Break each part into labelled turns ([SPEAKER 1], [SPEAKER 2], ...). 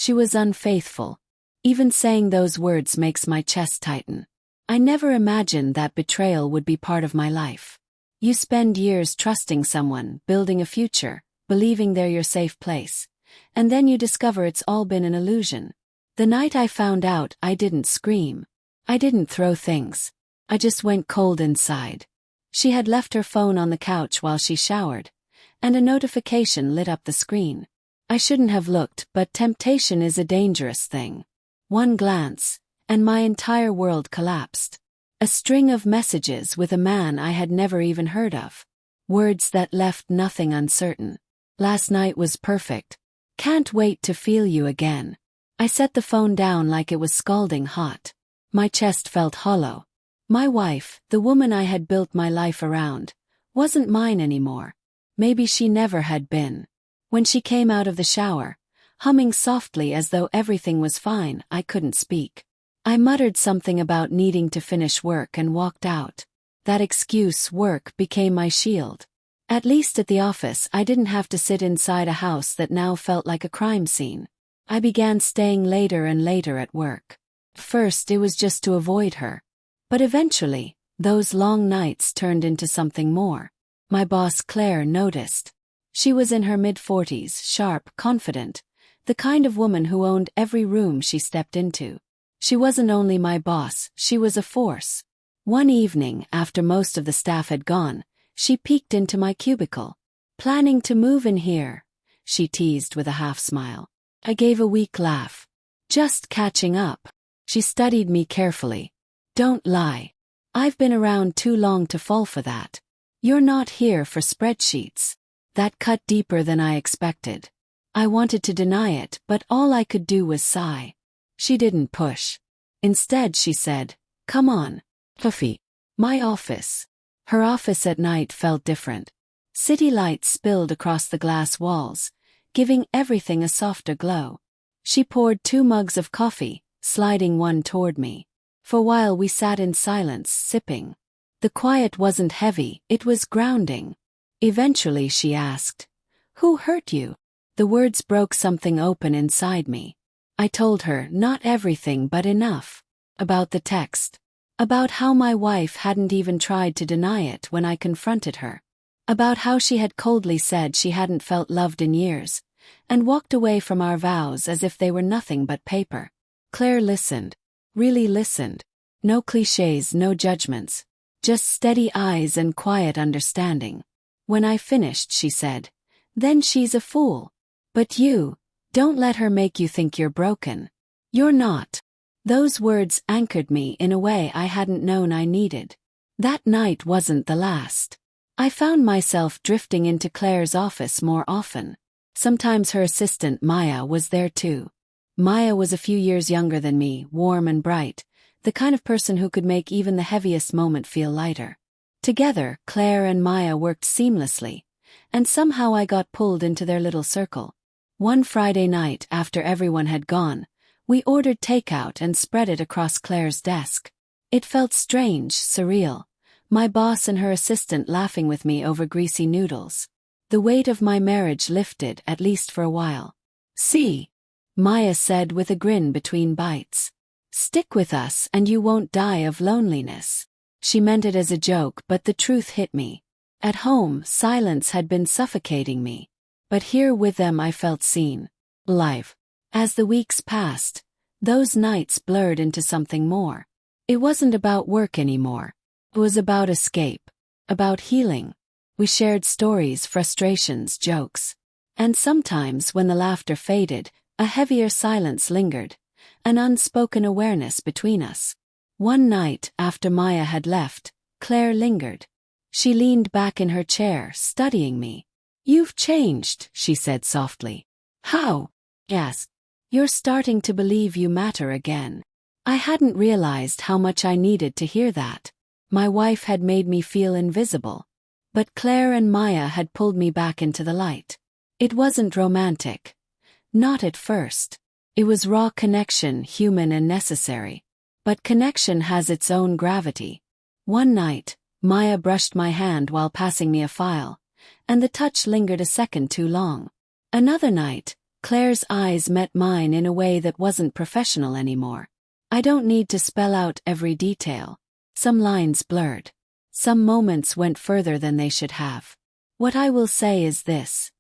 [SPEAKER 1] She was unfaithful. Even saying those words makes my chest tighten. I never imagined that betrayal would be part of my life. You spend years trusting someone, building a future, believing they're your safe place. And then you discover it's all been an illusion. The night I found out, I didn't scream. I didn't throw things. I just went cold inside. She had left her phone on the couch while she showered, and a notification lit up the screen. I shouldn't have looked, but temptation is a dangerous thing. One glance, and my entire world collapsed. A string of messages with a man I had never even heard of. Words that left nothing uncertain. Last night was perfect. Can't wait to feel you again. I set the phone down like it was scalding hot. My chest felt hollow. My wife, the woman I had built my life around, wasn't mine anymore. Maybe she never had been. When she came out of the shower, humming softly as though everything was fine, I couldn't speak. I muttered something about needing to finish work and walked out. That excuse, work, became my shield. At least at the office, I didn't have to sit inside a house that now felt like a crime scene. I began staying later and later at work. First, it was just to avoid her. But eventually, those long nights turned into something more. My boss Claire noticed. She was in her mid-40s, sharp, confident, the kind of woman who owned every room she stepped into. She wasn't only my boss, she was a force. One evening, after most of the staff had gone, she peeked into my cubicle. "Planning to move in here?" she teased with a half-smile. I gave a weak laugh. "Just catching up." She studied me carefully. "Don't lie. I've been around too long to fall for that. You're not here for spreadsheets." That cut deeper than I expected. I wanted to deny it, but all I could do was sigh. She didn't push. Instead, she said, "Come on. Coffee." My office. Her office at night felt different. City lights spilled across the glass walls, giving everything a softer glow. She poured 2 mugs of coffee, sliding one toward me. For a while we sat in silence, sipping. The quiet wasn't heavy, it was grounding. Eventually she asked, "Who hurt you?" The words broke something open inside me. I told her not everything but enough. About the text. About how my wife hadn't even tried to deny it when I confronted her. About how she had coldly said she hadn't felt loved in years, and walked away from our vows as if they were nothing but paper. Claire listened. Really listened. No cliches, no judgments. Just steady eyes and quiet understanding. When I finished, she said, "Then she's a fool. But don't let her make you think you're broken. You're not." Those words anchored me in a way I hadn't known I needed. That night wasn't the last. I found myself drifting into Claire's office more often. Sometimes her assistant Maya was there too. Maya was a few years younger than me, warm and bright, the kind of person who could make even the heaviest moment feel lighter. Together, Claire and Maya worked seamlessly, and somehow I got pulled into their little circle. One Friday night, after everyone had gone, we ordered takeout and spread it across Claire's desk. It felt strange, surreal. My boss and her assistant laughing with me over greasy noodles. The weight of my marriage lifted, at least for a while. "See," Maya said with a grin between bites. "Stick with us and you won't die of loneliness." She meant it as a joke, but the truth hit me. At home, silence had been suffocating me. But here with them I felt seen. Alive. As the weeks passed, those nights blurred into something more. It wasn't about work anymore. It was about escape. About healing. We shared stories, frustrations, jokes. And sometimes when the laughter faded, a heavier silence lingered. An unspoken awareness between us. One night, after Maya had left, Claire lingered. She leaned back in her chair, studying me. "You've changed," she said softly. "How?" I asked. "You're starting to believe you matter again." I hadn't realized how much I needed to hear that. My wife had made me feel invisible. But Claire and Maya had pulled me back into the light. It wasn't romantic. Not at first. It was raw connection, human and necessary. But connection has its own gravity. One night, Maya brushed my hand while passing me a file, and the touch lingered a second too long. Another night, Claire's eyes met mine in a way that wasn't professional anymore. I don't need to spell out every detail. Some lines blurred. Some moments went further than they should have. What I will say is this.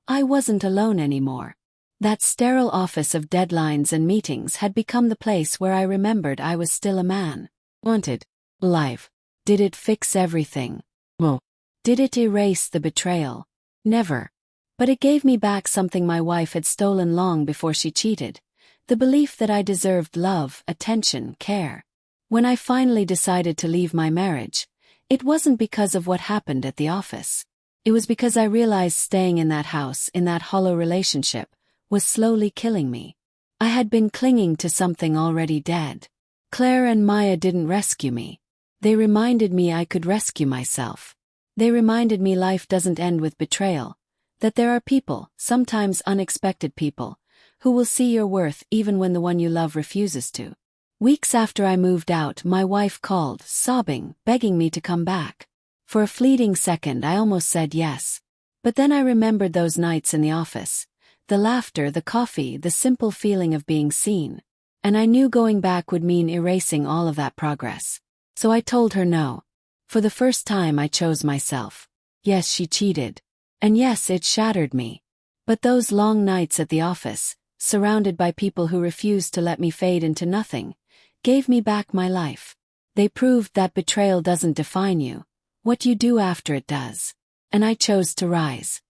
[SPEAKER 1] I wasn't alone anymore. That sterile office of deadlines and meetings had become the place where I remembered I was still a man. Wanted. Life. Did it fix everything? No. Did it erase the betrayal? Never. But it gave me back something my wife had stolen long before she cheated. The belief that I deserved love, attention, care. When I finally decided to leave my marriage, it wasn't because of what happened at the office. It was because I realized staying in that house, in that hollow relationship, was slowly killing me. I had been clinging to something already dead. Claire and Maya didn't rescue me. They reminded me I could rescue myself. They reminded me life doesn't end with betrayal, that there are people, sometimes unexpected people, who will see your worth even when the one you love refuses to. Weeks after I moved out, my wife called, sobbing, begging me to come back. For a fleeting second I almost said yes. But then I remembered those nights in the office. The laughter, the coffee, the simple feeling of being seen. And I knew going back would mean erasing all of that progress. So I told her no. For the first time I chose myself. Yes, she cheated. And yes, it shattered me. But those long nights at the office, surrounded by people who refused to let me fade into nothing, gave me back my life. They proved that betrayal doesn't define you. What you do after it does. And I chose to rise.